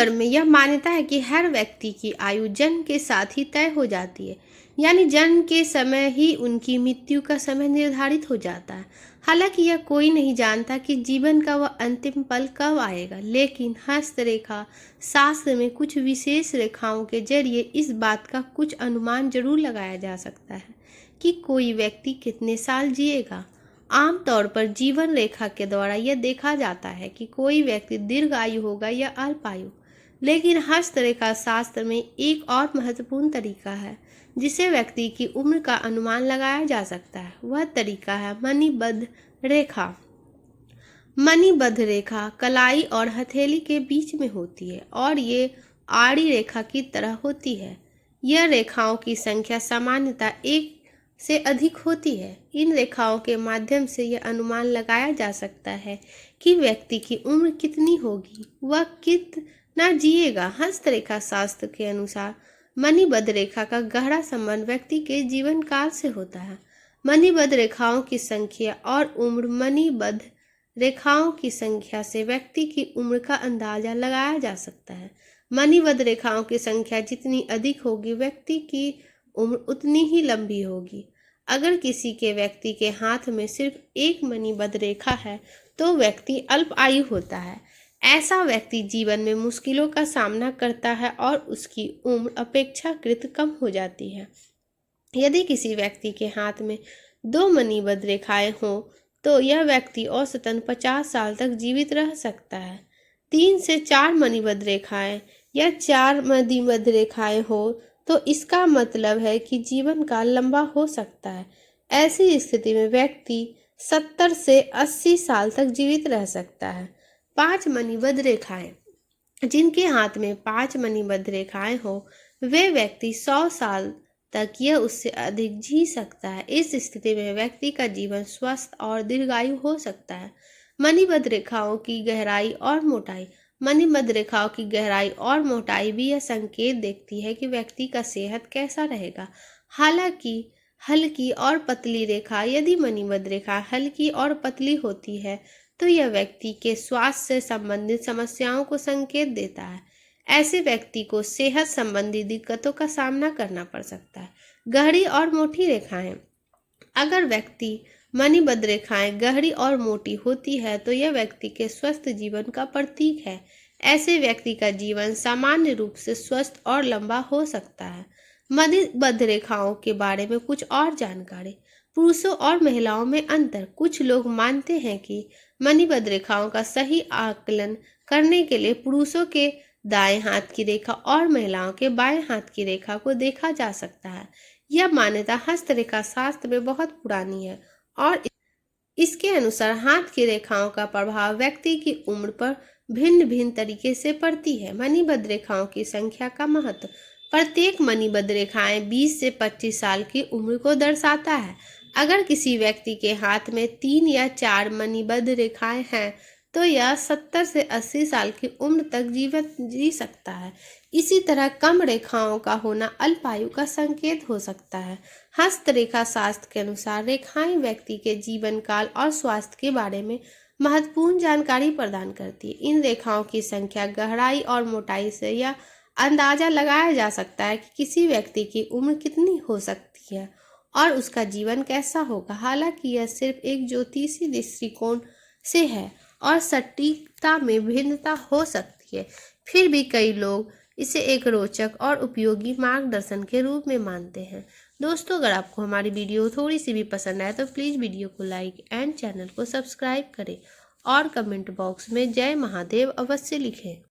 धर्म में यह मान्यता है कि हर व्यक्ति की आयु जन्म के साथ ही तय हो जाती है, यानी जन्म के समय ही उनकी मृत्यु का समय निर्धारित हो जाता है। हालांकि यह कोई नहीं जानता कि जीवन का वह अंतिम पल कब आएगा, लेकिन हस्तरेखा शास्त्र में कुछ विशेष रेखाओं के जरिए इस बात का कुछ अनुमान जरूर लगाया जा सकता है कि कोई व्यक्ति कितने साल जिएगा। आमतौर पर जीवन रेखा के द्वारा यह देखा जाता है कि कोई व्यक्ति दीर्घायु होगा या अल्पायु। लेकिन हस्तरेखा शास्त्र में एक और महत्वपूर्ण तरीका है जिसे व्यक्ति की उम्र का अनुमान लगाया जा सकता है। वह तरीका है मणिबद्ध रेखा। मणिबद्ध रेखा कलाई और हथेली के बीच में होती है और ये आड़ी रेखा की तरह होती है। यह रेखाओं की संख्या सामान्यतः एक से अधिक होती है। इन रेखाओं के माध्यम से यह अनुमान लगाया जा सकता है कि व्यक्ति की उम्र कितनी होगी, वह कितना जिएगा। हस्तरेखा शास्त्र के अनुसार मणिबद्ध रेखा का गहरा संबंध व्यक्ति के जीवन काल से होता है। मणिबद्ध रेखाओं की संख्या और उम्र मणिबद्ध रेखाओं की संख्या से व्यक्ति की उम्र का अंदाजा लगाया जा सकता है। मणिबद्ध रेखाओं की संख्या जितनी अधिक होगी, व्यक्ति की उम्र उतनी ही लंबी होगी। अगर किसी के व्यक्ति के हाथ में सिर्फ एक मणिबद्ध रेखा है तो व्यक्ति अल्प आयु होता है। ऐसा व्यक्ति जीवन में मुश्किलों का सामना करता है और उसकी उम्र अपेक्षाकृत कम हो जाती है। यदि किसी व्यक्ति के हाथ में 2 मणिबद्ध रेखाएं हों तो यह व्यक्ति औसतन 50 साल तक जीवित रह सकता है। 3 से 4 मणिबद्ध रेखाएं या 4 मणिबद्ध रेखाएं हो तो इसका मतलब है कि जीवन काल लंबा हो सकता है। ऐसी स्थिति में व्यक्ति 70 से 80 साल तक जीवित रह सकता है। 5 मणिबद्ध रेखाएं, जिनके हाथ में 5 मणिबद्ध रेखाएं हो, वे व्यक्ति 100 साल तक या उससे अधिक जी सकता है। इस स्थिति में व्यक्ति का जीवन स्वस्थ और दीर्घायु हो सकता है। मणिबद्ध रेखाओं की गहराई और मोटाई। मणिबद्ध रेखाओं की गहराई और मोटाई भी यह संकेत देती है कि व्यक्ति का सेहत कैसा रहेगा। हालांकि हल्की और पतली रेखा, यदि मणिबद्ध रेखा हल्की और पतली होती है तो यह व्यक्ति के स्वास्थ्य से संबंधित समस्याओं को संकेत देता है। ऐसे व्यक्ति को सेहत संबंधी दिक्कतों का सामना करना पड़ सकता है। गहरी और मोटी रेखाएं। अगर व्यक्ति मणिबद्ध रेखाएं गहरी और मोटी होती है तो यह व्यक्ति के स्वस्थ जीवन का प्रतीक है। ऐसे व्यक्ति का जीवन सामान्य रूप से स्वस्थ और लंबा हो सकता है। मणिबद्ध रेखाओं के बारे में कुछ और जानकारी। पुरुषों और महिलाओं में अंतर। कुछ लोग मानते हैं कि मणिबद्ध रेखाओं का सही आकलन करने के लिए पुरुषों के दाएं हाथ की रेखा और महिलाओं के बाएं हाथ की रेखा को देखा जा सकता है। यह मान्यता हस्तरेखा शास्त्र में बहुत पुरानी है और इसके अनुसार हाथ की रेखाओं का प्रभाव व्यक्ति की उम्र पर भिन्न भिन्न तरीके से पड़ती है। मणिबद्ध रेखाओं की संख्या का महत्व। प्रत्येक मणिबद्ध रेखाएं 20 से 25 साल की उम्र को दर्शाता है। अगर किसी व्यक्ति के हाथ में 3 या 4 मणिबद्ध रेखाएं हैं तो यह 70 से 80 साल की उम्र तक जीवन जी सकता है। इसी तरह कम रेखाओं का होना अल्पायु का संकेत हो सकता है। हस्तरेखा शास्त्र के अनुसार रेखाएं व्यक्ति के जीवन काल और स्वास्थ्य के बारे में महत्वपूर्ण जानकारी प्रदान करती है। इन रेखाओं की संख्या, गहराई और मोटाई से यह अंदाजा लगाया जा सकता है कि किसी व्यक्ति की उम्र कितनी हो सकती है और उसका जीवन कैसा होगा। हालांकि यह सिर्फ एक ज्योतिषीय दृष्टिकोण से है और सटीकता में भिन्नता हो सकती है, फिर भी कई लोग इसे एक रोचक और उपयोगी मार्गदर्शन के रूप में मानते हैं। दोस्तों, अगर आपको हमारी वीडियो थोड़ी सी भी पसंद आए तो प्लीज़ वीडियो को लाइक एंड चैनल को सब्सक्राइब करें और कमेंट बॉक्स में जय महादेव अवश्य लिखें।